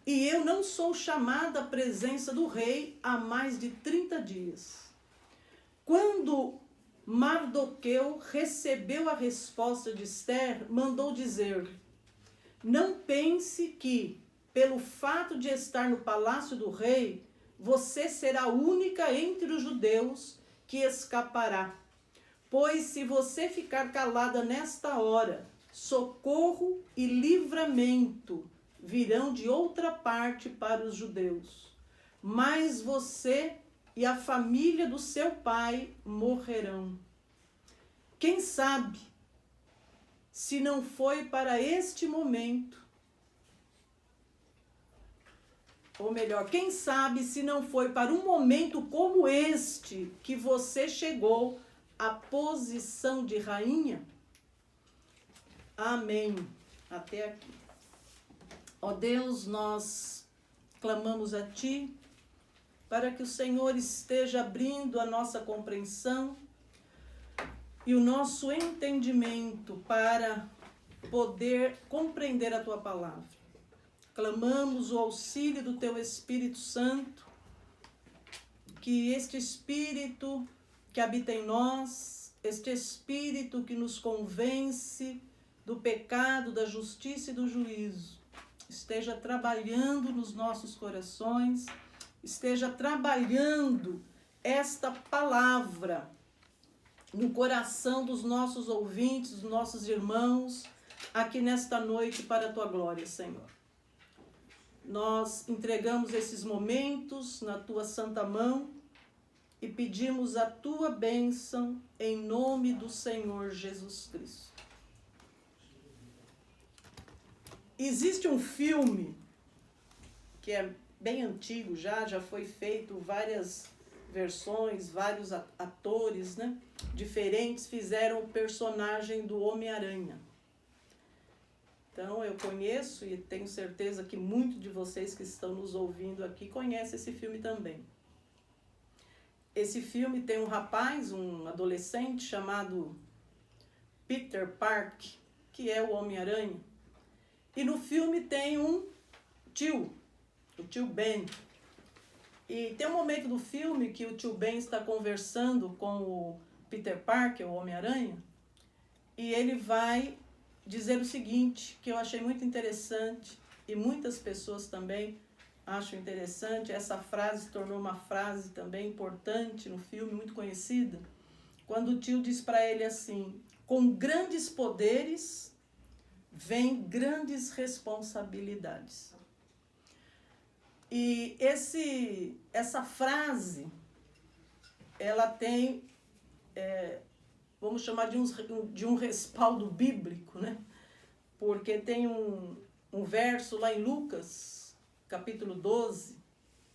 e eu não sou chamada à presença do rei há mais de 30 dias. Quando Mardoqueu recebeu a resposta de Ester, mandou dizer-lhe: não pense que, pelo fato de estar no palácio do rei, você será a única entre os judeus que escapará. Pois se você ficar calada nesta hora, socorro e livramento virão de outra parte para os judeus. Mas você e a família do seu pai morrerão. Quem sabe, se não foi para este momento, ou melhor, quem sabe se não foi para um momento como este que você chegou à posição de rainha? Amém. Até aqui. Ó Deus, nós clamamos a Ti para que o Senhor esteja abrindo a nossa compreensão e o nosso entendimento para poder compreender a Tua palavra. Clamamos o auxílio do Teu Espírito Santo, que este Espírito que habita em nós, este Espírito que nos convence do pecado, da justiça e do juízo, esteja trabalhando nos nossos corações, esteja trabalhando esta palavra no coração dos nossos ouvintes, dos nossos irmãos, aqui nesta noite para a Tua glória, Senhor. Nós entregamos esses momentos na Tua santa mão e pedimos a Tua bênção em nome do Senhor Jesus Cristo. Existe um filme que é bem antigo já foi feito várias versões, vários atores, né, diferentes fizeram o personagem do Homem-Aranha. Então eu conheço e tenho certeza que muitos de vocês que estão nos ouvindo aqui conhecem esse filme também. Esse filme tem um rapaz, um adolescente chamado Peter Parker, que é o Homem-Aranha. E no filme tem um tio, o tio Ben. E tem um momento do filme que o tio Ben está conversando com o Peter Parker, o Homem-Aranha, e ele vai dizer o seguinte, que eu achei muito interessante, e muitas pessoas também acham interessante. Essa frase se tornou uma frase também importante no filme, muito conhecida, quando o tio diz para ele assim: com grandes poderes vem grandes responsabilidades. E essa frase, ela tem, vamos chamar de um respaldo bíblico, né? Porque tem um verso lá em Lucas, capítulo 12,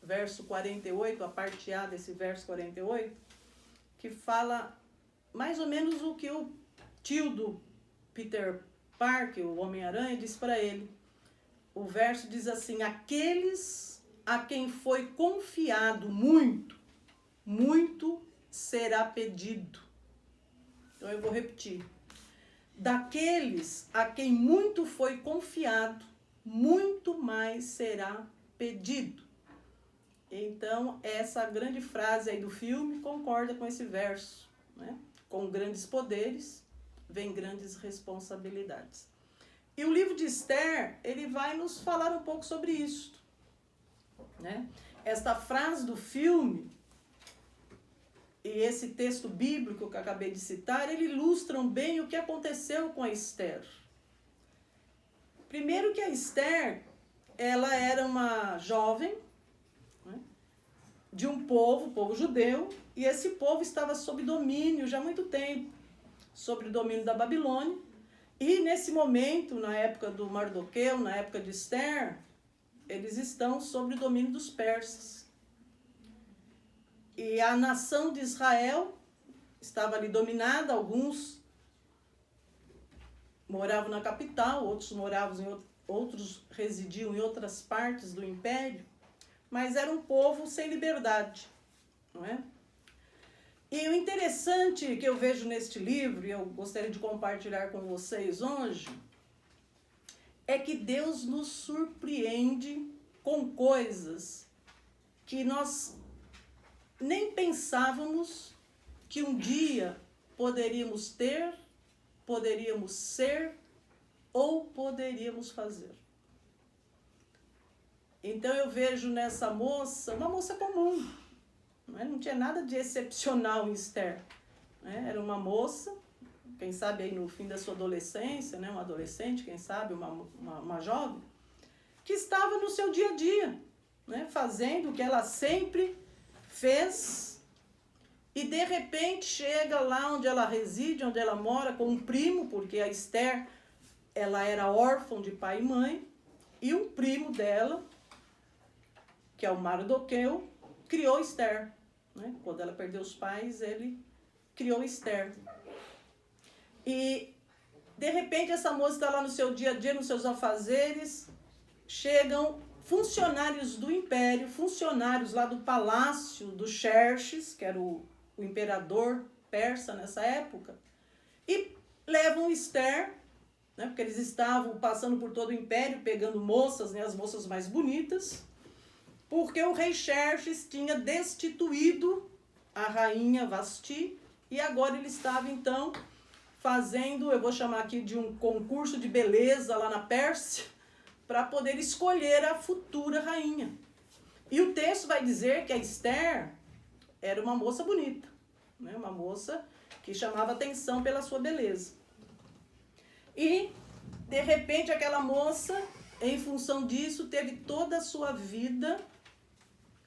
verso 48, a parte A desse verso 48, que fala mais ou menos o que o tio do Peter Parker, o Homem-Aranha, diz para ele. O verso diz assim: aqueles a quem foi confiado muito, muito será pedido. Então eu vou repetir. Daqueles a quem muito foi confiado, muito mais será pedido. Então, essa grande frase aí do filme concorda com esse verso, né? Com grandes poderes, vem grandes responsabilidades. E o livro de Ester, ele vai nos falar um pouco sobre isso, né? Esta frase do filme e esse texto bíblico que eu acabei de citar, eles ilustram bem o que aconteceu com a Ester. Primeiro que a Ester, ela era uma jovem, né, de um povo judeu, e esse povo estava sob domínio já há muito tempo, sob o domínio da Babilônia. E nesse momento, na época do Mardoqueu, na época de Ester, eles estão sob o domínio dos persas. E a nação de Israel estava ali dominada, alguns moravam na capital, outros residiam em outras partes do império, mas era um povo sem liberdade, não é? E o interessante que eu vejo neste livro, e eu gostaria de compartilhar com vocês hoje, é que Deus nos surpreende com coisas que nós nem pensávamos que um dia poderíamos ter, poderíamos ser ou poderíamos fazer. Então eu vejo nessa moça, uma moça comum, não tinha nada de excepcional em Esther. Era uma moça, quem sabe aí no fim da sua adolescência, uma adolescente, quem sabe uma jovem, que estava no seu dia a dia, fazendo o que ela sempre fez, e de repente chega lá onde ela reside, onde ela mora, com um primo, porque a Esther, ela era órfã de pai e mãe, e um primo dela, que é o Mardoqueu, criou Esther. Quando ela perdeu os pais, ele criou Esther. E, de repente, essa moça está lá no seu dia a dia, nos seus afazeres, chegam funcionários do império, funcionários lá do palácio do Xerxes, que era o imperador persa nessa época, e levam Esther, porque eles estavam passando por todo o império, pegando moças, as moças mais bonitas, porque o rei Xerxes tinha destituído a rainha Vasti, e agora ele estava, então, fazendo, eu vou chamar aqui de um concurso de beleza lá na Pérsia, para poder escolher a futura rainha. E o texto vai dizer que a Esther era uma moça bonita, uma moça que chamava atenção pela sua beleza. E, de repente, aquela moça, em função disso, teve toda a sua vida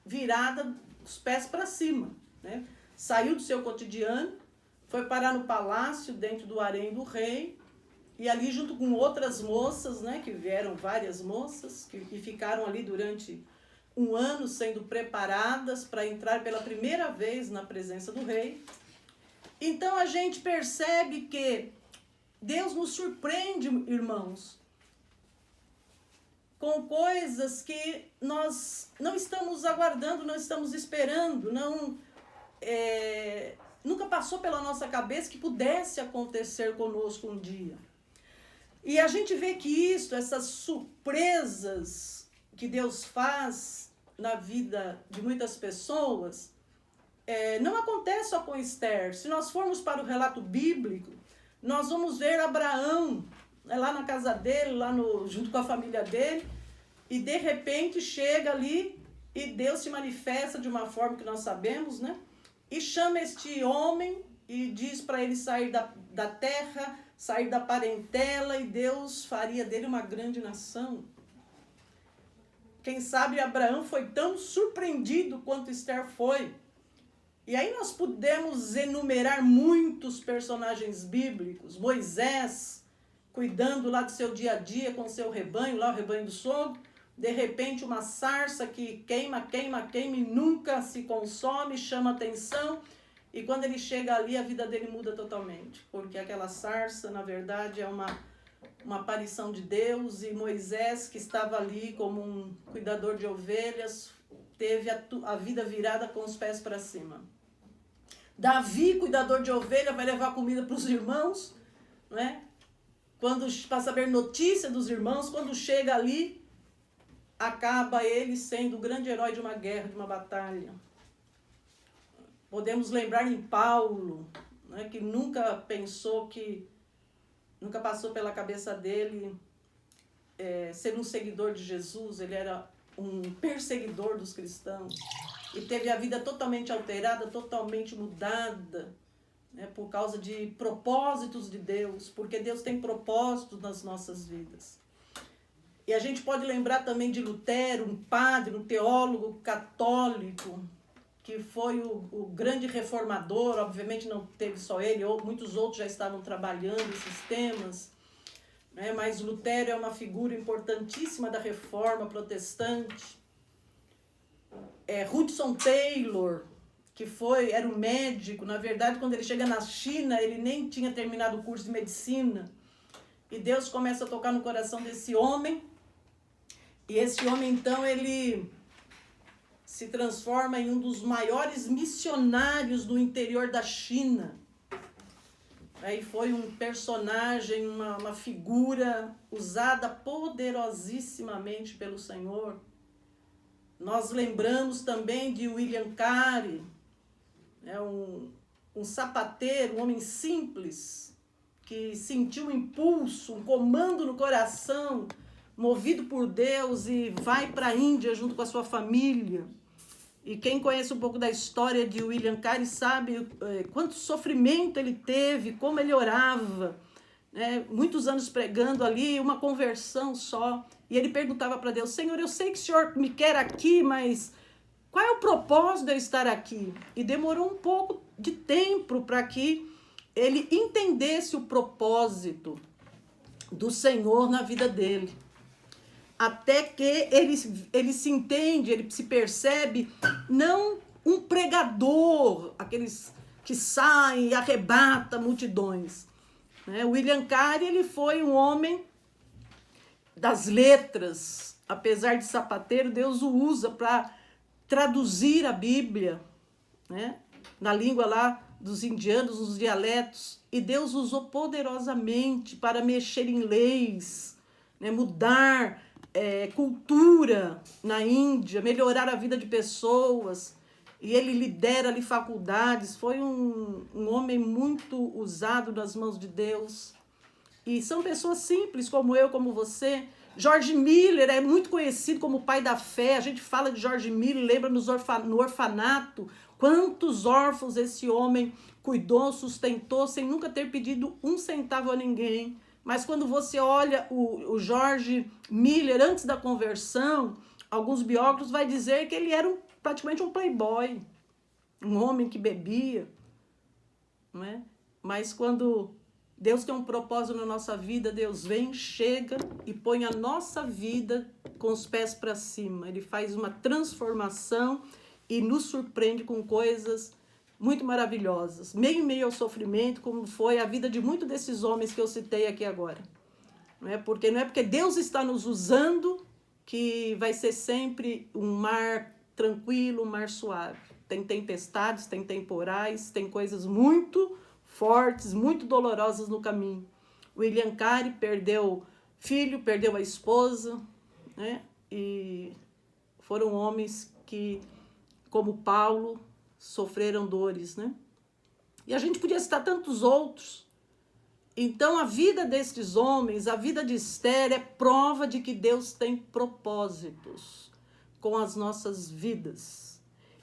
virada dos pés para cima. Saiu do seu cotidiano, foi parar no palácio, dentro do harém do rei, e ali junto com outras moças, que vieram várias moças, que ficaram ali durante um ano sendo preparadas para entrar pela primeira vez na presença do rei. Então a gente percebe que Deus nos surpreende, irmãos, com coisas que nós não estamos aguardando, não estamos esperando, nunca passou pela nossa cabeça que pudesse acontecer conosco um dia. E a gente vê que essas surpresas que Deus faz na vida de muitas pessoas, não acontece só com Esther. Se nós formos para o relato bíblico, nós vamos ver Abraão, lá na casa dele, junto com a família dele, e de repente chega ali e Deus se manifesta de uma forma que nós sabemos, e chama este homem e diz para ele sair da terra, sair da parentela, e Deus faria dele uma grande nação. Quem sabe Abraão foi tão surpreendido quanto Esther foi. E aí nós podemos enumerar muitos personagens bíblicos. Moisés, cuidando lá do seu dia a dia com o seu rebanho, lá o rebanho do sogro. De repente uma sarça que queima e nunca se consome, chama atenção. E quando ele chega ali, a vida dele muda totalmente. Porque aquela sarça, na verdade, é uma aparição de Deus. E Moisés, que estava ali como um cuidador de ovelhas, teve a vida virada com os pés para cima. Davi, cuidador de ovelha, vai levar comida para os irmãos, para saber notícia dos irmãos, quando chega ali, acaba ele sendo o grande herói de uma guerra, de uma batalha. Podemos lembrar em Paulo, que nunca passou pela cabeça dele ser um seguidor de Jesus. Ele era um perseguidor dos cristãos e teve a vida totalmente alterada, totalmente mudada, por causa de propósitos de Deus, porque Deus tem propósitos nas nossas vidas. E a gente pode lembrar também de Lutero, um padre, um teólogo católico, que foi o grande reformador. Obviamente não teve só ele, muitos outros já estavam trabalhando esses temas, mas Lutero é uma figura importantíssima da reforma protestante. Hudson Taylor, que era um médico, na verdade, quando ele chega na China, ele nem tinha terminado o curso de medicina, e Deus começa a tocar no coração desse homem, e esse homem, então, ele se transforma em um dos maiores missionários do interior da China. Aí foi um personagem, uma figura usada poderosíssimamente pelo Senhor. Nós lembramos também de William Carey, né, um sapateiro, um homem simples, que sentiu um impulso, um comando no coração, movido por Deus, e vai para a Índia junto com a sua família. E quem conhece um pouco da história de William Carey sabe quanto sofrimento ele teve, como ele orava, né? Muitos anos pregando ali, uma conversão só. E ele perguntava para Deus: Senhor, eu sei que o Senhor me quer aqui, mas qual é o propósito de eu estar aqui? E demorou um pouco de tempo para que ele entendesse o propósito do Senhor na vida dele. Até que ele se entende, ele se percebe não um pregador, aqueles que saem e arrebata multidões. Né? William Carey, ele foi um homem das letras. Apesar de sapateiro, Deus o usa para traduzir a Bíblia, né? Na língua lá dos indianos, nos dialetos. E Deus usou poderosamente para mexer em leis, né? Mudar cultura na Índia, melhorar a vida de pessoas, e ele lidera ali faculdades. Foi um homem muito usado nas mãos de Deus, e são pessoas simples como eu, como você. George Miller é muito conhecido como o pai da fé. A gente fala de George Miller, lembra no orfanato, quantos órfãos esse homem cuidou, sustentou, sem nunca ter pedido um centavo a ninguém. Mas quando você olha o George Miller antes da conversão, alguns biógrafos vão dizer que ele era praticamente um playboy, um homem que bebia. Não é? Mas quando Deus tem um propósito na nossa vida, Deus vem, chega e põe a nossa vida com os pés para cima. Ele faz uma transformação e nos surpreende com coisas muito maravilhosas, meio em meio ao sofrimento, como foi a vida de muitos desses homens que eu citei aqui agora. Não é porque Deus está nos usando que vai ser sempre um mar tranquilo, um mar suave. Tem tempestades, tem temporais, tem coisas muito fortes, muito dolorosas no caminho. William Carey perdeu filho, perdeu a esposa, né? E foram homens que, como Paulo, sofreram dores, né? E a gente podia citar tantos outros. Então, a vida destes homens, a vida de Esther, é prova de que Deus tem propósitos com as nossas vidas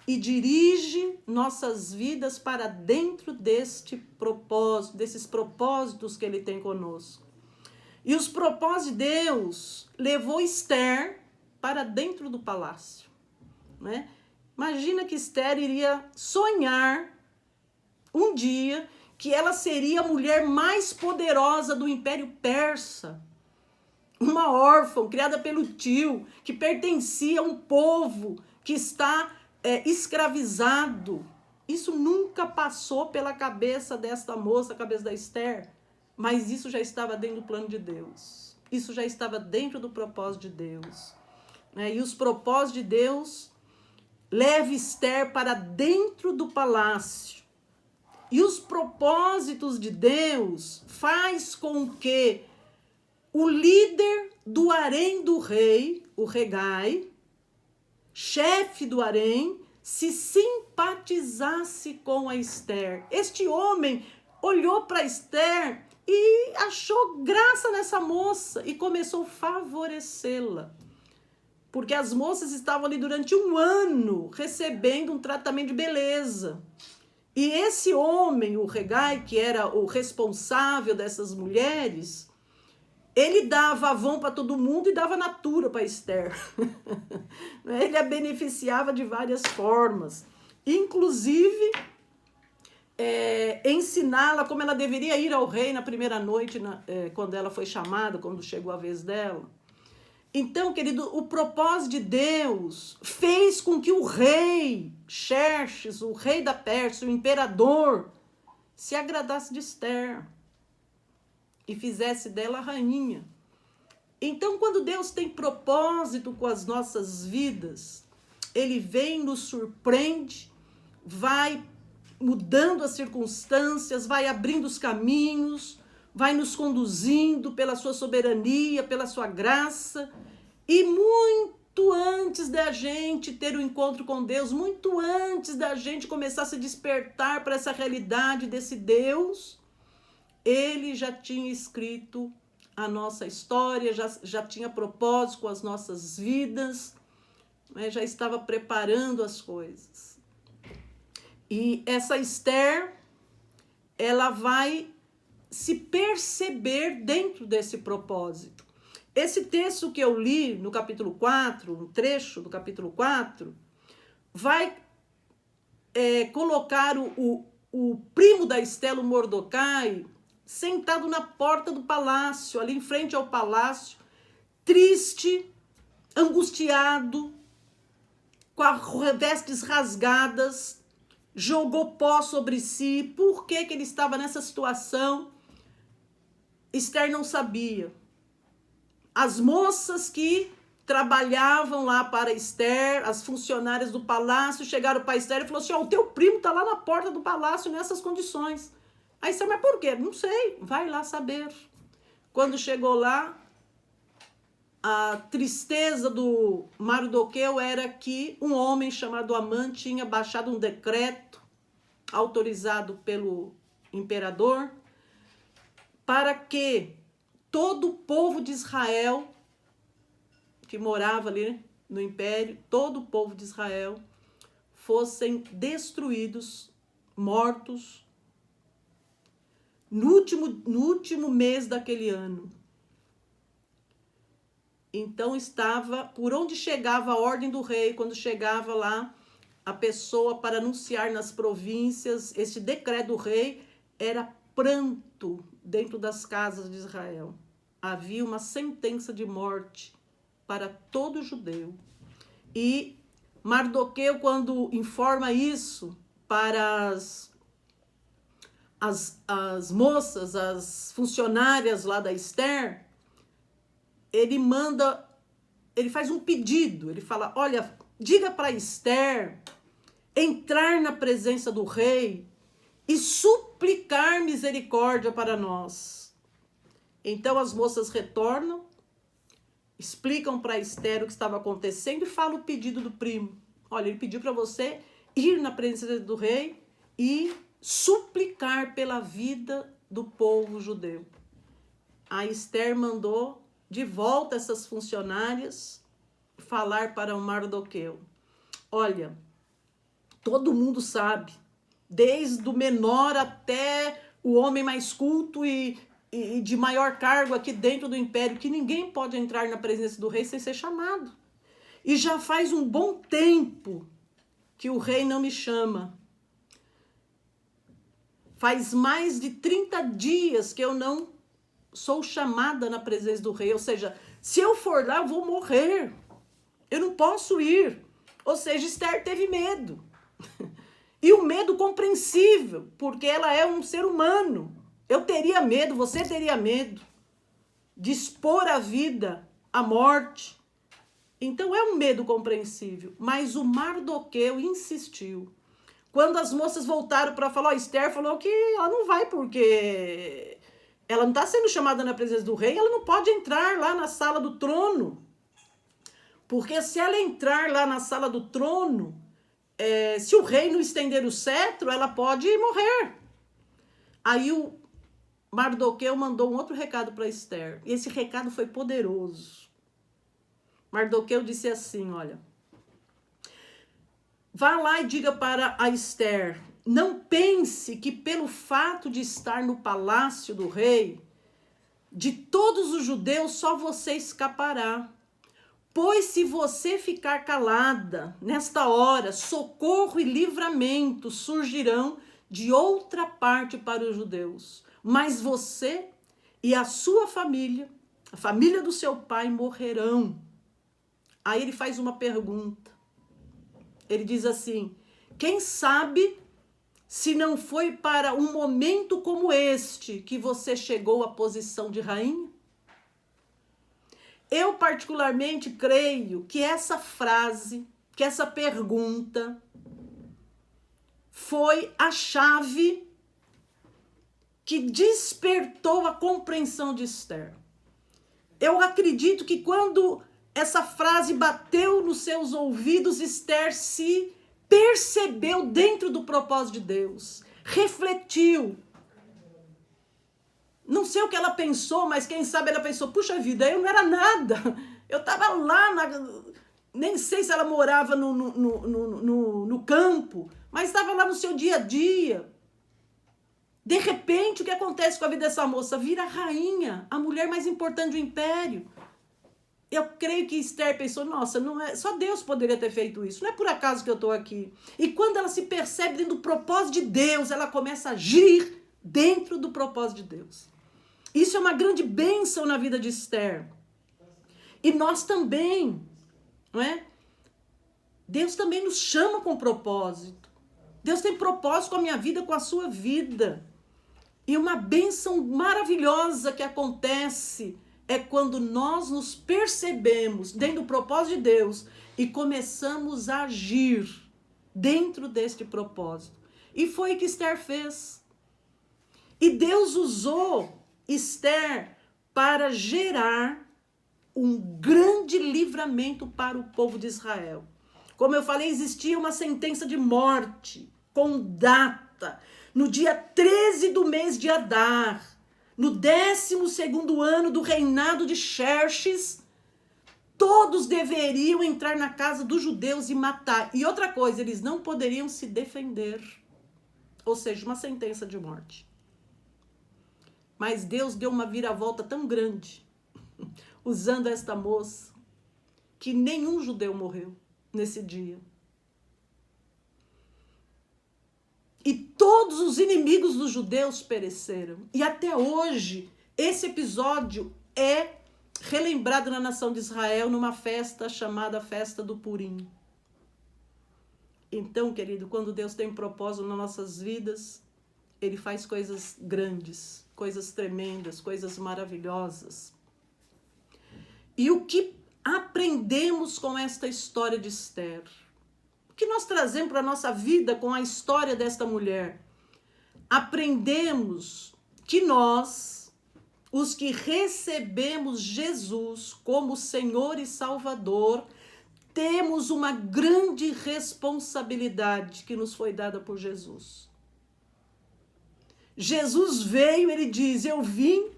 e dirige nossas vidas para dentro deste propósito, desses propósitos que Ele tem conosco. E os propósitos de Deus levou Esther para dentro do palácio, né? Imagina que Esther iria sonhar um dia que ela seria a mulher mais poderosa do Império Persa. Uma órfã, criada pelo tio, que pertencia a um povo que está escravizado. Isso nunca passou pela cabeça desta moça, a cabeça da Esther, mas isso já estava dentro do plano de Deus. Isso já estava dentro do propósito de Deus. E os propósitos de Deus levam Esther para dentro do palácio. E os propósitos de Deus faz com que o líder do harém do rei, o Hegai, chefe do harém, se simpatizasse com a Esther. Este homem olhou para Esther e achou graça nessa moça e começou a favorecê-la. Porque as moças estavam ali durante um ano recebendo um tratamento de beleza. E esse homem, o Hegai, que era o responsável dessas mulheres, ele dava Avon para todo mundo e dava Natura para Esther. Ele a beneficiava de várias formas. Inclusive, ensiná-la como ela deveria ir ao rei na primeira noite, quando ela foi chamada, quando chegou a vez dela. Então, querido, o propósito de Deus fez com que o rei Xerxes, o rei da Pérsia, o imperador, se agradasse de Esther e fizesse dela a rainha. Então, quando Deus tem propósito com as nossas vidas, Ele vem, nos surpreende, vai mudando as circunstâncias, vai abrindo os caminhos, vai nos conduzindo pela sua soberania, pela sua graça, e muito antes da gente ter o encontro com Deus, muito antes da gente começar a se despertar para essa realidade desse Deus, ele já tinha escrito a nossa história, já tinha propósito com as nossas vidas, né? Já estava preparando as coisas. E essa Esther, ela vai se perceber dentro desse propósito. Esse texto que eu li no capítulo 4, um trecho do capítulo 4, vai colocar o primo da Esther, o Mordecai, sentado na porta do palácio, ali em frente ao palácio, triste, angustiado, com as vestes rasgadas, jogou pó sobre si. Por que ele estava nessa situação? Esther não sabia. As moças que trabalhavam lá para Esther, as funcionárias do palácio, chegaram para Esther e falaram assim, o teu primo está lá na porta do palácio nessas condições. Aí Esther, mas por quê? Não sei, vai lá saber. Quando chegou lá, a tristeza do Mardoqueu era que um homem chamado Amã tinha baixado um decreto autorizado pelo imperador para que todo o povo de Israel, que morava ali no império, todo o povo de Israel, fossem destruídos, mortos, no último mês daquele ano. Então estava, por onde chegava a ordem do rei, quando chegava lá a pessoa para anunciar nas províncias, esse decreto do rei era pranto dentro das casas de Israel. Havia uma sentença de morte para todo judeu. E Mardoqueu, quando informa isso para as moças, as funcionárias lá da Esther, ele faz um pedido, ele fala, olha, diga para Esther entrar na presença do rei e suplicar misericórdia para nós. Então as moças retornam, explicam para Esther o que estava acontecendo e falam o pedido do primo. Olha, ele pediu para você ir na presença do rei e suplicar pela vida do povo judeu. A Esther mandou de volta essas funcionárias falar para o Mardoqueu. Olha, todo mundo sabe, desde o menor até o homem mais culto e de maior cargo aqui dentro do império, que ninguém pode entrar na presença do rei sem ser chamado. E já faz um bom tempo que o rei não me chama. Faz mais de 30 dias que eu não sou chamada na presença do rei. Ou seja, se eu for lá, eu vou morrer. Eu não posso ir. Ou seja, Esther teve medo. E um medo compreensível, porque ela é um ser humano. Eu teria medo, você teria medo de expor a vida à morte. Então é um medo compreensível. Mas o Mardoqueu insistiu. Quando as moças voltaram para falar, Esther falou que ela não vai porque ela não está sendo chamada na presença do rei, ela não pode entrar lá na sala do trono. Porque se ela entrar lá na sala do trono, se o rei não estender o cetro, ela pode morrer. Aí o Mardoqueu mandou um outro recado para Esther. E esse recado foi poderoso. Mardoqueu disse assim, olha, vá lá e diga para a Esther, não pense que pelo fato de estar no palácio do rei, de todos os judeus só você escapará. Pois se você ficar calada, nesta hora, socorro e livramento surgirão de outra parte para os judeus. Mas você e a sua família, a família do seu pai, morrerão. Aí ele faz uma pergunta. Ele diz assim, quem sabe se não foi para um momento como este que você chegou à posição de rainha? Eu particularmente creio que essa frase, que essa pergunta foi a chave que despertou a compreensão de Esther. Eu acredito que quando essa frase bateu nos seus ouvidos, Esther se percebeu dentro do propósito de Deus, refletiu. Não sei o que ela pensou, mas quem sabe ela pensou, puxa vida, eu não era nada. Eu estava lá, nem sei se ela morava no campo, mas estava lá no seu dia a dia. De repente, o que acontece com a vida dessa moça? Vira a rainha, a mulher mais importante do império. Eu creio que Esther pensou, nossa, não é, só Deus poderia ter feito isso, não é por acaso que eu estou aqui. E quando ela se percebe dentro do propósito de Deus, ela começa a agir dentro do propósito de Deus. Isso é uma grande bênção na vida de Esther. E nós também, não é? Deus também nos chama com propósito. Deus tem propósito com a minha vida, com a sua vida. E uma bênção maravilhosa que acontece é quando nós nos percebemos dentro do propósito de Deus e começamos a agir dentro deste propósito. E foi o que Esther fez. E Deus usou Esther para gerar um grande livramento para o povo de Israel. Como eu falei, existia uma sentença de morte com data no dia 13 do mês de Adar, no 12º ano do reinado de Xerxes. Todos deveriam entrar na casa dos judeus e matar. E outra coisa, eles não poderiam se defender. Ou seja, uma sentença de morte. Mas Deus deu uma viravolta tão grande, usando esta moça, que nenhum judeu morreu nesse dia. E todos os inimigos dos judeus pereceram. E até hoje, esse episódio é relembrado na nação de Israel numa festa chamada Festa do Purim. Então, querido, quando Deus tem propósito nas nossas vidas, Ele faz coisas grandes, coisas tremendas, coisas maravilhosas. E o que aprendemos com esta história de Esther? O que nós trazemos para a nossa vida com a história desta mulher? Aprendemos que nós, os que recebemos Jesus como Senhor e Salvador, temos uma grande responsabilidade que nos foi dada por Jesus. Jesus veio, ele diz, eu vim,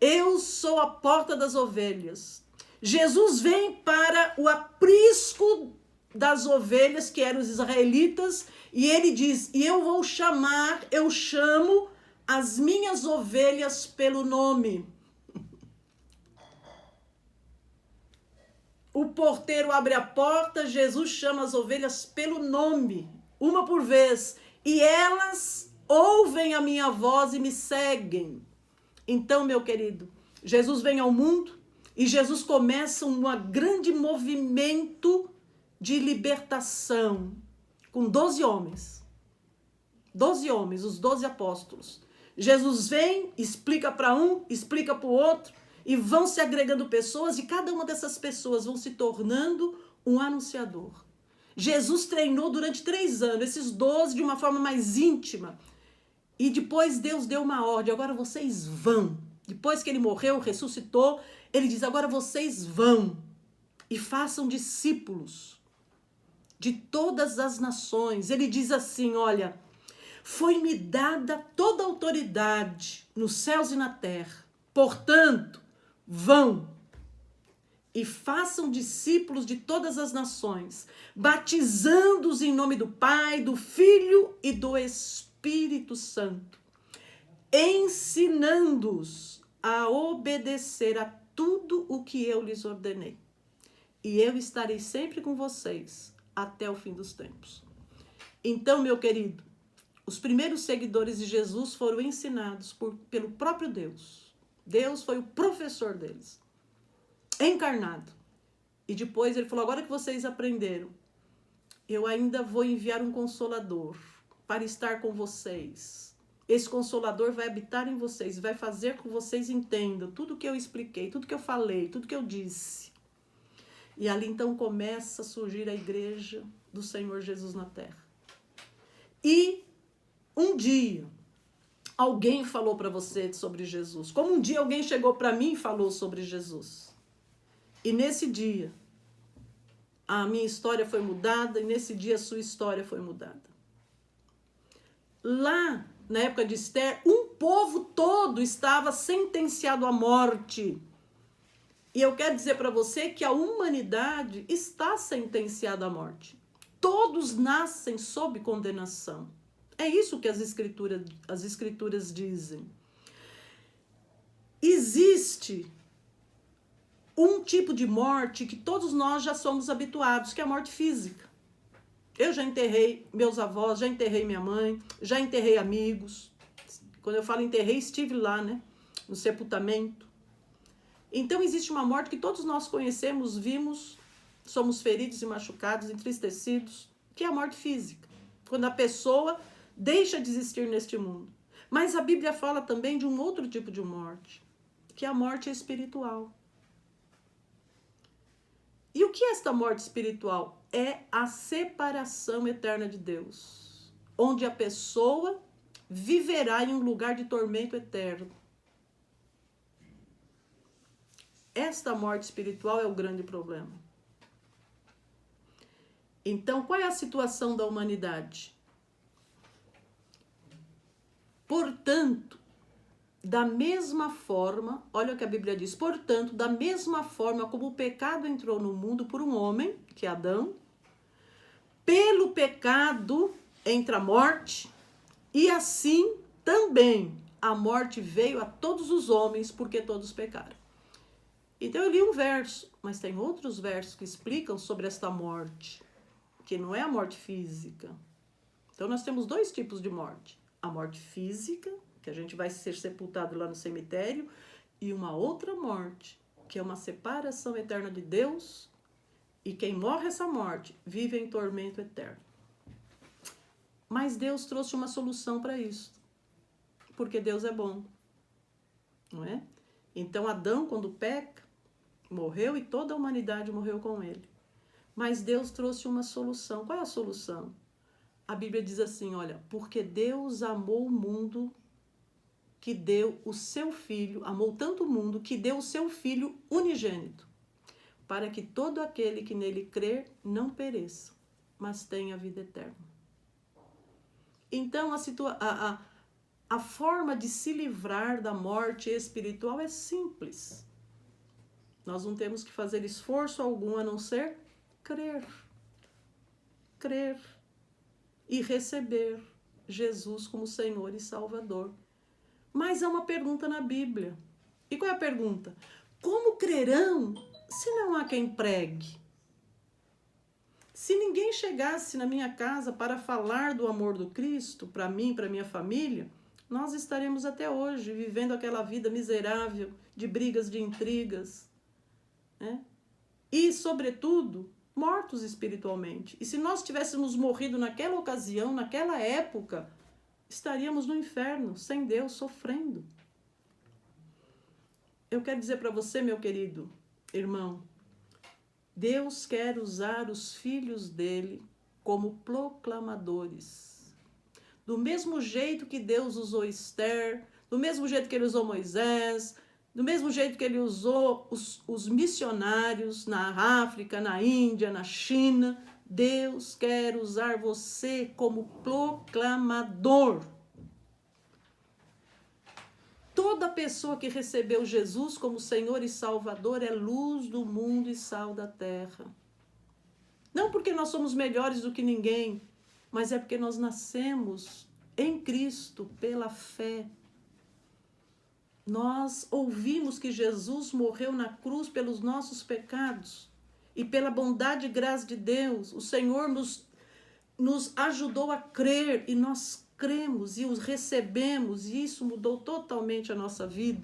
eu sou a porta das ovelhas. Jesus vem para o aprisco das ovelhas, que eram os israelitas, e ele diz, e eu chamo as minhas ovelhas pelo nome. O porteiro abre a porta, Jesus chama as ovelhas pelo nome, uma por vez, e elas ouvem a minha voz e me seguem. Então, meu querido, Jesus vem ao mundo e Jesus começa um grande movimento de libertação com 12 homens. 12 homens, os 12 apóstolos. Jesus vem, explica para um, explica para o outro, e vão se agregando pessoas, e cada uma dessas pessoas vão se tornando um anunciador. Jesus treinou durante 3 anos, esses 12 de uma forma mais íntima. E depois Deus deu uma ordem, agora vocês vão. Depois que ele morreu, ressuscitou, ele diz, agora vocês vão e façam discípulos de todas as nações. Ele diz assim, olha, foi-me dada toda a autoridade nos céus e na terra. Portanto, vão e façam discípulos de todas as nações, batizando-os em nome do Pai, do Filho e do Espírito Santo, ensinando-os a obedecer a tudo o que eu lhes ordenei. E eu estarei sempre com vocês até o fim dos tempos. Então, meu querido, os primeiros seguidores de Jesus foram ensinados pelo próprio Deus. Deus foi o professor deles, encarnado. E depois ele falou, agora que vocês aprenderam, eu ainda vou enviar um consolador para estar com vocês. Esse consolador vai habitar em vocês, vai fazer com que vocês entendam tudo que eu expliquei, tudo que eu falei, tudo que eu disse. E ali então começa a surgir a igreja do Senhor Jesus na terra. E um dia alguém falou para você sobre Jesus, como um dia alguém chegou para mim e falou sobre Jesus. E nesse dia, a minha história foi mudada, e nesse dia a sua história foi mudada. Lá, na época de Esther, um povo todo estava sentenciado à morte. E eu quero dizer para você que a humanidade está sentenciada à morte. Todos nascem sob condenação. É isso que as escrituras dizem. Existe um tipo de morte que todos nós já somos habituados, que é a morte física. Eu já enterrei meus avós, já enterrei minha mãe, já enterrei amigos. Quando eu falo enterrei, estive lá, né? No sepultamento. Então existe uma morte que todos nós conhecemos, vimos, somos feridos e machucados, entristecidos, que é a morte física. Quando a pessoa deixa de existir neste mundo. Mas a Bíblia fala também de um outro tipo de morte, que é a morte espiritual. E o que é esta morte espiritual? É a separação eterna de Deus, onde a pessoa viverá em um lugar de tormento eterno. Esta morte espiritual é o grande problema. Então, qual é a situação da humanidade? Portanto, da mesma forma, olha o que a Bíblia diz, portanto, da mesma forma como o pecado entrou no mundo por um homem, que é Adão, pelo pecado entra a morte, e assim também a morte veio a todos os homens, porque todos pecaram. Então eu li um verso, mas tem outros versos que explicam sobre esta morte, que não é a morte física. Então nós temos dois tipos de morte. A morte física, que a gente vai ser sepultado lá no cemitério, e uma outra morte, que é uma separação eterna de Deus, e quem morre essa morte vive em tormento eterno. Mas Deus trouxe uma solução para isso, porque Deus é bom, não é? Então Adão, quando peca, morreu e toda a humanidade morreu com ele. Mas Deus trouxe uma solução. Qual é a solução? A Bíblia diz assim, olha, porque Deus amou o mundo que deu o seu Filho, amou tanto o mundo que deu o seu Filho unigênito, para que todo aquele que nele crer não pereça, mas tenha vida eterna. Então, a forma de se livrar da morte espiritual é simples. Nós não temos que fazer esforço algum a não ser crer. Crer e receber Jesus como Senhor e Salvador. Mas há uma pergunta na Bíblia. E qual é a pergunta? Como crerão se não há quem pregue? Se ninguém chegasse na minha casa para falar do amor do Cristo, para mim, para minha família, nós estaremos até hoje vivendo aquela vida miserável de brigas, de intrigas, né? E, sobretudo, mortos espiritualmente. E se nós tivéssemos morrido naquela ocasião, naquela época, estaríamos no inferno, sem Deus, sofrendo. Eu quero dizer para você, meu querido irmão, Deus quer usar os filhos dele como proclamadores. Do mesmo jeito que Deus usou Esther, do mesmo jeito que ele usou Moisés, do mesmo jeito que ele usou os missionários na África, na Índia, na China, Deus quer usar você como proclamador. Toda pessoa que recebeu Jesus como Senhor e Salvador é luz do mundo e sal da terra. Não porque nós somos melhores do que ninguém, mas é porque nós nascemos em Cristo pela fé. Nós ouvimos que Jesus morreu na cruz pelos nossos pecados e pela bondade e graça de Deus, o Senhor nos ajudou a crer e nós cremos e os recebemos e isso mudou totalmente a nossa vida.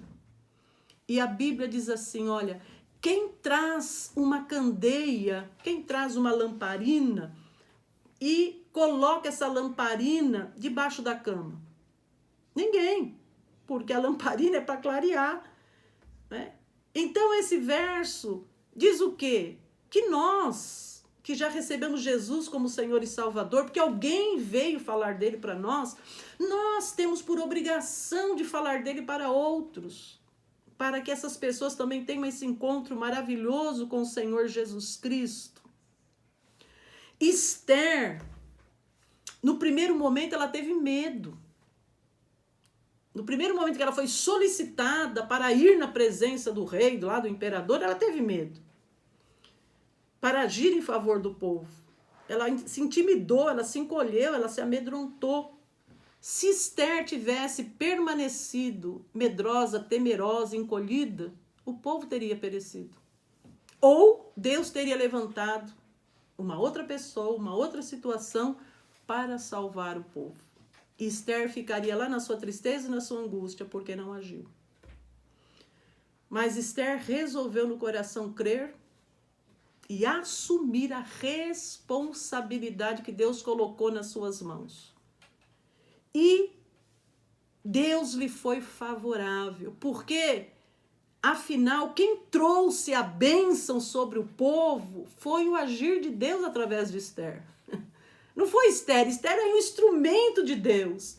E a Bíblia diz assim, olha, quem traz uma candeia, quem traz uma lamparina e coloca essa lamparina debaixo da cama? Ninguém, porque a lamparina é para clarear, né? Então esse verso diz o quê? Que nós, que já recebemos Jesus como Senhor e Salvador, porque alguém veio falar dele para nós, nós temos por obrigação de falar dele para outros. para que essas pessoas também tenham esse encontro maravilhoso com o Senhor Jesus Cristo. Esther, no primeiro momento, ela teve medo. No primeiro momento que ela foi solicitada para ir na presença do rei, do imperador, ela teve medo. Para agir em favor do povo. Ela se intimidou, ela se encolheu, ela se amedrontou. Se Esther tivesse permanecido medrosa, temerosa, encolhida, o povo teria perecido. Ou Deus teria levantado uma outra pessoa, uma outra situação para salvar o povo. E Esther ficaria lá na sua tristeza e na sua angústia, porque não agiu. Mas Esther resolveu no coração crer e assumir a responsabilidade que Deus colocou nas suas mãos. E Deus lhe foi favorável, porque, afinal, quem trouxe a bênção sobre o povo foi o agir de Deus através de Esther. Não foi Esther, Esther é um instrumento de Deus.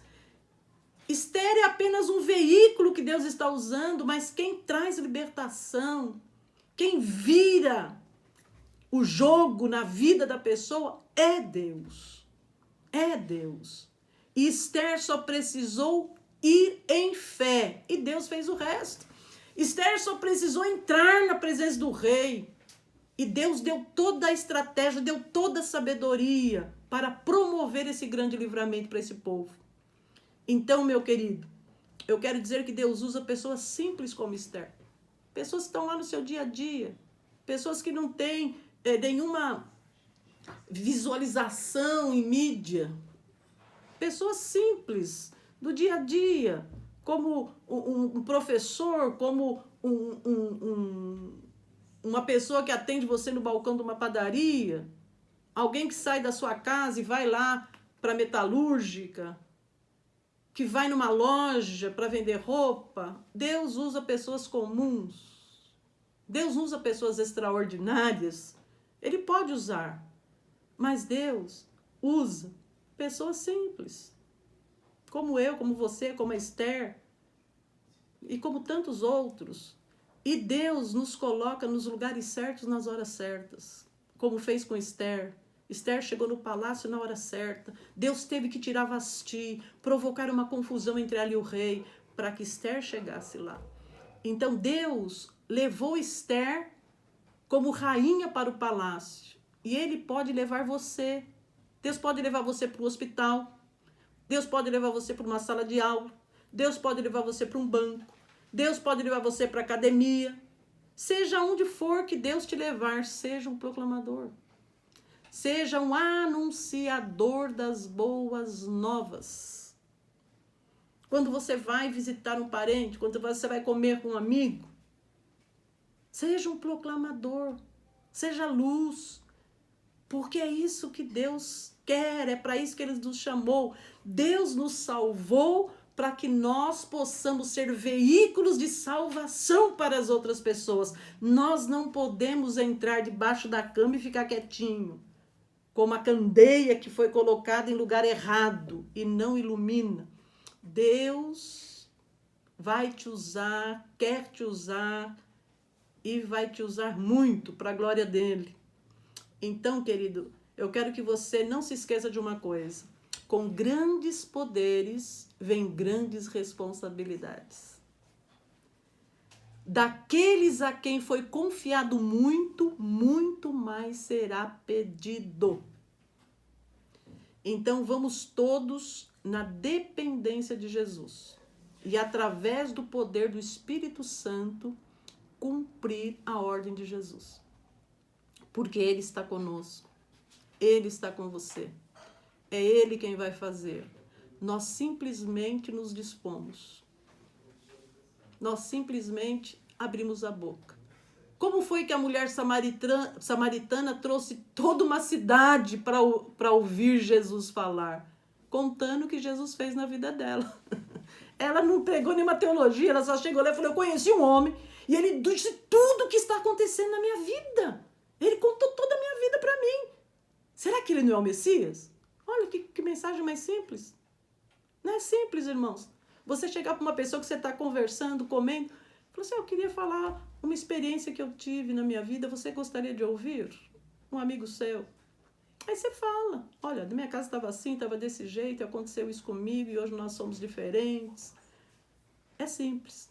Esther é apenas um veículo que Deus está usando, mas quem traz libertação, quem vira o jogo na vida da pessoa é Deus. É Deus. E Esther só precisou ir em fé. E Deus fez o resto. Esther só precisou entrar na presença do rei. E Deus deu toda a estratégia, deu toda a sabedoria para promover esse grande livramento para esse povo. Então, meu querido, eu quero dizer que Deus usa pessoas simples como Esther. Pessoas que estão lá no seu dia a dia. Pessoas que não têm nenhuma visualização em mídia. Pessoas simples, do dia a dia, como um professor, como uma pessoa que atende você no balcão de uma padaria, alguém que sai da sua casa e vai lá para a metalúrgica, que vai numa loja para vender roupa. Deus usa pessoas comuns. Deus usa pessoas extraordinárias. Ele pode usar, mas Deus usa pessoas simples, como eu, como você, como a Esther, e como tantos outros. E Deus nos coloca nos lugares certos, nas horas certas, como fez com Esther. Esther chegou no palácio na hora certa. Deus teve que tirar Vasti, provocar uma confusão entre ela e o rei, para que Esther chegasse lá. Então Deus levou Esther como rainha para o palácio. E Ele pode levar você. Deus pode levar você para o hospital. Deus pode levar você para uma sala de aula. Deus pode levar você para um banco. Deus pode levar você para a academia. Seja onde for que Deus te levar, seja um proclamador. Seja um anunciador das boas novas. Quando você vai visitar um parente, quando você vai comer com um amigo, seja um proclamador. Seja luz. Porque é isso que Deus quer, é para isso que Ele nos chamou. Deus nos salvou para que nós possamos ser veículos de salvação para as outras pessoas. Nós não podemos entrar debaixo da cama e ficar quietinho, como a candeia que foi colocada em lugar errado e não ilumina. Deus vai te usar, quer te usar e vai te usar muito para a glória dele. Então, querido, eu quero que você não se esqueça de uma coisa. Com grandes poderes vem grandes responsabilidades. Daqueles a quem foi confiado muito, muito mais será pedido. Então, vamos todos na dependência de Jesus. E através do poder do Espírito Santo, cumprir a ordem de Jesus. Porque Ele está conosco. Ele está com você. É Ele quem vai fazer. Nós simplesmente nos dispomos. Nós simplesmente abrimos a boca. Como foi que a mulher samaritana trouxe toda uma cidade para ouvir Jesus falar? Contando o que Jesus fez na vida dela. Ela não pegou nenhuma teologia, ela só chegou lá e falou, eu conheci um homem e ele disse tudo o que está acontecendo na minha vida. Ele contou toda a minha vida para mim. Será que ele não é o Messias? Olha que mensagem mais simples. Não é simples, irmãos. Você chegar para uma pessoa que você está conversando, comendo, Falou assim, eu queria falar uma experiência que eu tive na minha vida, você gostaria de ouvir? Um amigo seu. Aí você fala, olha, na minha casa estava assim, estava desse jeito, aconteceu isso comigo e hoje nós somos diferentes. É simples.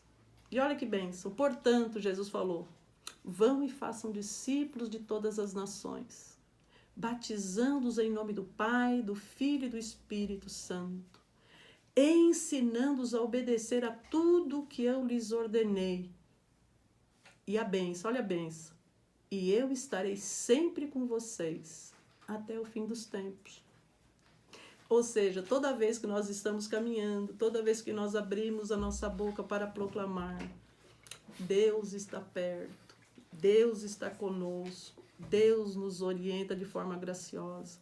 E olha que bênção. Portanto, Jesus falou, vão e façam discípulos de todas as nações, batizando-os em nome do Pai, do Filho e do Espírito Santo, ensinando-os a obedecer a tudo que eu lhes ordenei. E a bênção, olha a bênção. E eu estarei sempre com vocês até o fim dos tempos. Ou seja, toda vez que nós estamos caminhando, toda vez que nós abrimos a nossa boca para proclamar, Deus está perto, Deus está conosco, Deus nos orienta de forma graciosa.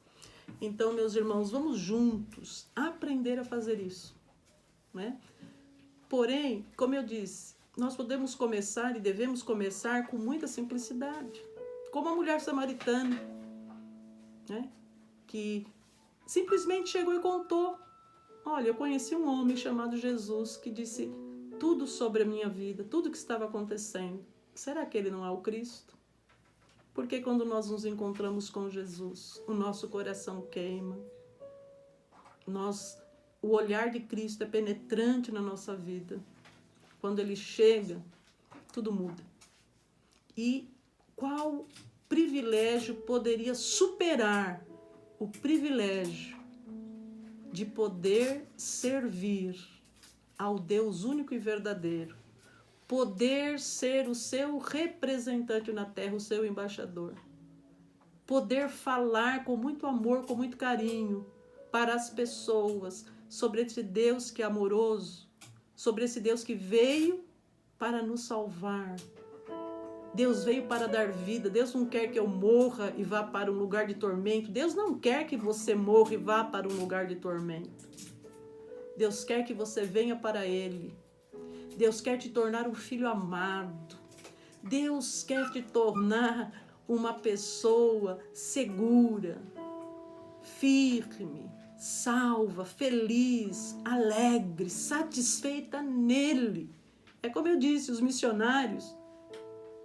Então, meus irmãos, vamos juntos aprender a fazer isso, né? Porém, como eu disse, nós podemos começar e devemos começar com muita simplicidade, como a mulher samaritana, né? Que simplesmente chegou e contou, olha, eu conheci um homem chamado Jesus que disse tudo sobre a minha vida, tudo que estava acontecendo. Será que ele não é o Cristo? Porque quando nós nos encontramos com Jesus, o nosso coração queima. O olhar de Cristo é penetrante na nossa vida. Quando ele chega, tudo muda. E qual privilégio poderia superar o privilégio de poder servir ao Deus único e verdadeiro, poder ser o seu representante na terra, o seu embaixador, poder falar com muito amor, com muito carinho para as pessoas sobre esse Deus que é amoroso, sobre esse Deus que veio para nos salvar. Deus veio para dar vida. Deus não quer que eu morra e vá para um lugar de tormento. Deus não quer que você morra e vá para um lugar de tormento. Deus quer que você venha para Ele. Deus quer te tornar um filho amado. Deus quer te tornar uma pessoa segura, firme, salva, feliz, alegre, satisfeita nele. É como eu disse, os missionários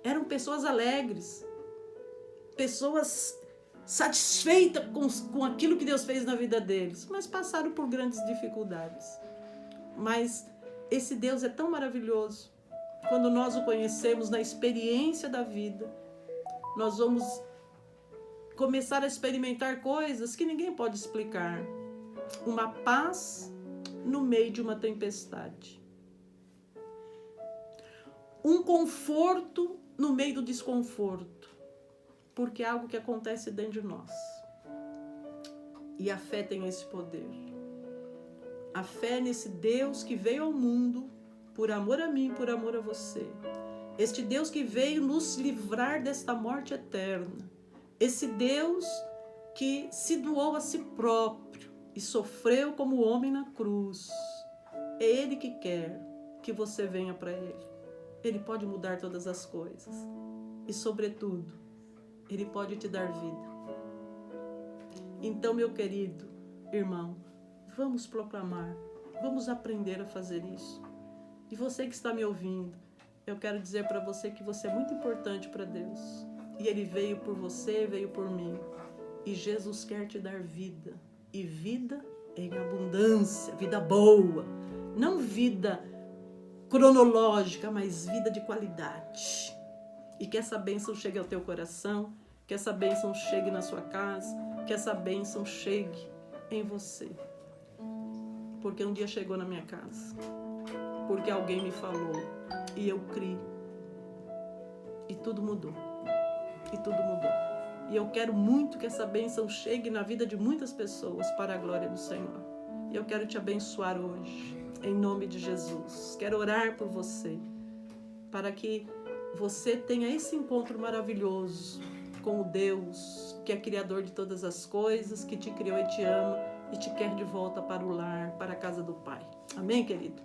eram pessoas alegres, pessoas satisfeitas com aquilo que Deus fez na vida deles, mas passaram por grandes dificuldades. Mas esse Deus é tão maravilhoso. Quando nós o conhecemos na experiência da vida, nós vamos começar a experimentar coisas que ninguém pode explicar. Uma paz no meio de uma tempestade. Um conforto no meio do desconforto. Porque é algo que acontece dentro de nós. E a fé tem esse poder. A fé nesse Deus que veio ao mundo por amor a mim, por amor a você. Este Deus que veio nos livrar desta morte eterna. Esse Deus que se doou a si próprio e sofreu como homem na cruz. É Ele que quer que você venha para Ele. Ele pode mudar todas as coisas. E, sobretudo, Ele pode te dar vida. Então, meu querido irmão, vamos proclamar, vamos aprender a fazer isso. E você que está me ouvindo, eu quero dizer para você que você é muito importante para Deus. E Ele veio por você, veio por mim. E Jesus quer te dar vida. E vida em abundância, vida boa. Não vida cronológica, mas vida de qualidade. E que essa bênção chegue ao teu coração, que essa bênção chegue na sua casa, que essa bênção chegue em você. Porque um dia chegou na minha casa. Porque alguém me falou e eu criei. E tudo mudou. E tudo mudou. E eu quero muito que essa bênção chegue na vida de muitas pessoas para a glória do Senhor. E eu quero te abençoar hoje, em nome de Jesus. Quero orar por você, para que você tenha esse encontro maravilhoso com o Deus que é Criador de todas as coisas, que te criou e te ama e te quer de volta para o lar, para a casa do Pai. Amém, querido?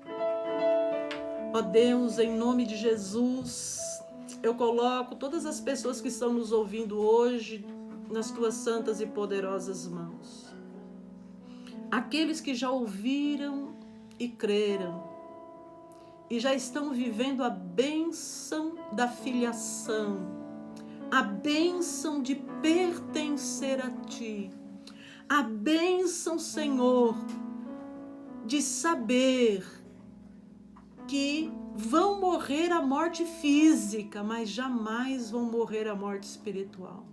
Ó Deus, em nome de Jesus, eu coloco todas as pessoas que estão nos ouvindo hoje nas tuas santas e poderosas mãos. Aqueles que já ouviram e creram, e já estão vivendo a bênção da filiação, a bênção de pertencer a Ti, a bênção, Senhor, de saber que vão morrer a morte física, mas jamais vão morrer a morte espiritual,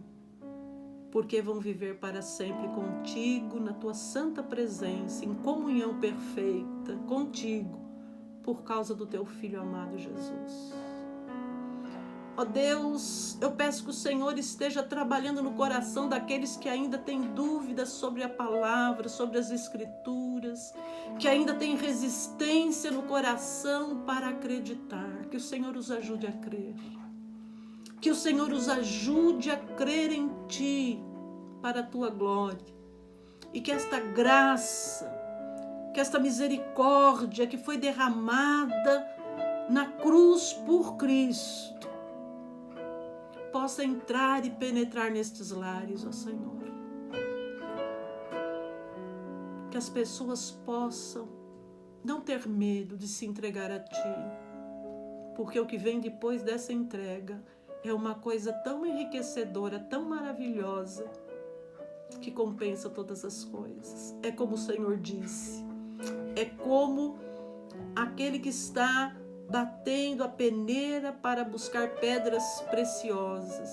porque vão viver para sempre contigo, na tua santa presença, em comunhão perfeita contigo, por causa do teu Filho amado Jesus. Ó Deus, eu peço que o Senhor esteja trabalhando no coração daqueles que ainda têm dúvidas sobre a palavra, sobre as Escrituras, que ainda têm resistência no coração para acreditar. Que o Senhor os ajude a crer. Que o Senhor os ajude a crer em Ti, para a Tua glória. E que esta graça, que esta misericórdia que foi derramada na cruz por Cristo, possa entrar e penetrar nestes lares, ó Senhor. Que as pessoas possam não ter medo de se entregar a Ti, porque o que vem depois dessa entrega é uma coisa tão enriquecedora, tão maravilhosa, que compensa todas as coisas. É como o Senhor disse, é como aquele que está batendo a peneira para buscar pedras preciosas.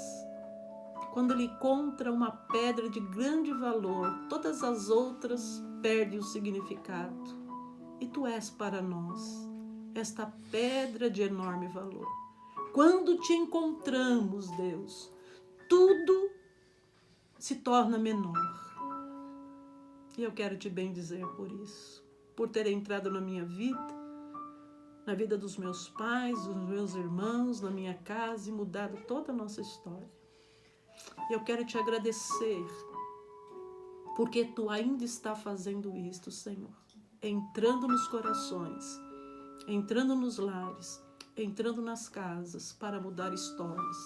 Quando ele encontra uma pedra de grande valor, todas as outras perdem o significado. E Tu és para nós esta pedra de enorme valor. Quando Te encontramos, Deus, tudo se torna menor. E eu quero Te bendizer por isso, por ter entrado na minha vida, na vida dos meus pais, dos meus irmãos, na minha casa, e mudado toda a nossa história. E eu quero Te agradecer, porque Tu ainda está fazendo isto, Senhor, entrando nos corações, entrando nos lares, entrando nas casas, para mudar histórias.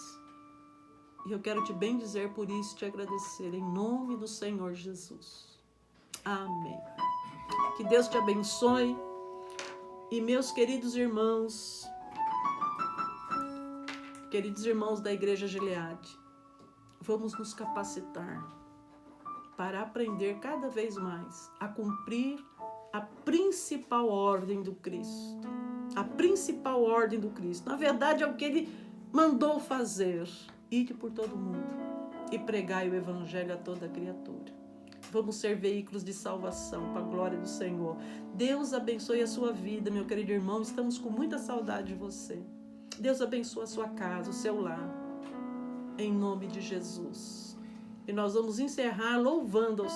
E eu quero Te bendizer por isso, Te agradecer, em nome do Senhor Jesus. Amém. Que Deus Te abençoe. E meus queridos irmãos da Igreja Gileade, vamos nos capacitar para aprender cada vez mais a cumprir a principal ordem do Cristo. A principal ordem do Cristo. Na verdade, é o que Ele mandou fazer. Ide por todo mundo e pregai o Evangelho a toda criatura. Vamos ser veículos de salvação para a glória do Senhor. Deus abençoe a sua vida, meu querido irmão. Estamos com muita saudade de você. Deus abençoe a sua casa, o seu lar. Em nome de Jesus. E nós vamos encerrar louvando ao